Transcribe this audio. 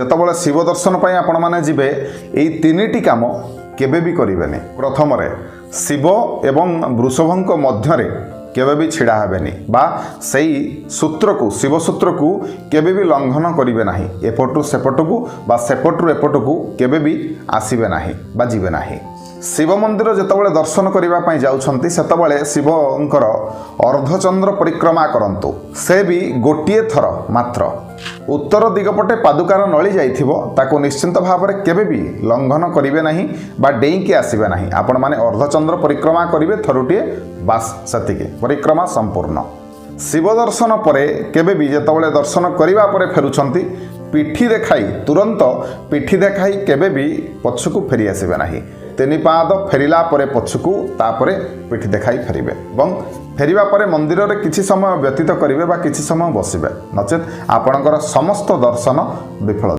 ଯେତେବେଳେ ଶିବ ଦର୍ଶନ ପାଇଁ ଆପଣମାନେ ଯିବେ ଏଇ ତିନିଟି କାମ କେବେ ବି କରିବେନି। ପ୍ରଥମରେ ଶିବ ଏବଂ ବୃଷଭଙ୍କ ମଧ୍ୟରେ କେବେ ବି ଛିଡ଼ା ହେବେନି ବା ସେଇ ସୂତ୍ରକୁ ଶିବ ସୂତ୍ରକୁ କେବେ ବି ଲଙ୍ଘନ କରିବେ ନାହିଁ। ଏପଟରୁ ସେପଟକୁ ବା ସେପଟରୁ ଏପଟକୁ କେବେ ବି ଆସିବେ ନାହିଁ ବା ଯିବେ ନାହିଁ। ଶିବ ମନ୍ଦିର ଯେତେବେଳେ ଦର୍ଶନ କରିବା ପାଇଁ ଯାଉଛନ୍ତି ସେତେବେଳେ ଶିବଙ୍କର ଅର୍ଦ୍ଧଚନ୍ଦ୍ର ପରିକ୍ରମା କରନ୍ତୁ। ସେ ବି ଗୋଟିଏ ଥର ମାତ୍ର। ଉତ୍ତର ଦିଗ ପଟେ ପାଦୁକାର ନଳି ଯାଇଥିବ ତାକୁ ନିଶ୍ଚିନ୍ତ ଭାବରେ କେବେ ବି ଲଙ୍ଘନ କରିବେ ନାହିଁ ବା ଡେଇଁକି ଆସିବେ ନାହିଁ। ଆପଣମାନେ ଅର୍ଦ୍ଧଚନ୍ଦ୍ର ପରିକ୍ରମା କରିବେ ଥରୁଟିଏ, ବାସ୍ ସେତିକି, ପରିକ୍ରମା ସମ୍ପୂର୍ଣ୍ଣ। ଶିବ ଦର୍ଶନ ପରେ କେବେ ବି ଯେତେବେଳେ ଦର୍ଶନ କରିବା ପରେ ଫେରୁଛନ୍ତି ପିଠି ଦେଖାଇ ତୁରନ୍ତ ପିଠି ଦେଖାଇ କେବେ ବି ପଛକୁ ଫେରି ଆସିବେ ନାହିଁ। ତିନି ପାଦ ଫେରିଲା ପରେ ପଛକୁ, ତାପରେ ପିଠି ଦେଖାଇ ଫେରିବେ ଏବଂ ଫେରିବା ପରେ ମନ୍ଦିରରେ କିଛି ସମୟ ବ୍ୟତୀତ କରିବେ ବା କିଛି ସମୟ ବସିବେ, ନଚେତ୍ ଆପଣଙ୍କର ସମସ୍ତ ଦର୍ଶନ ବିଫଳ।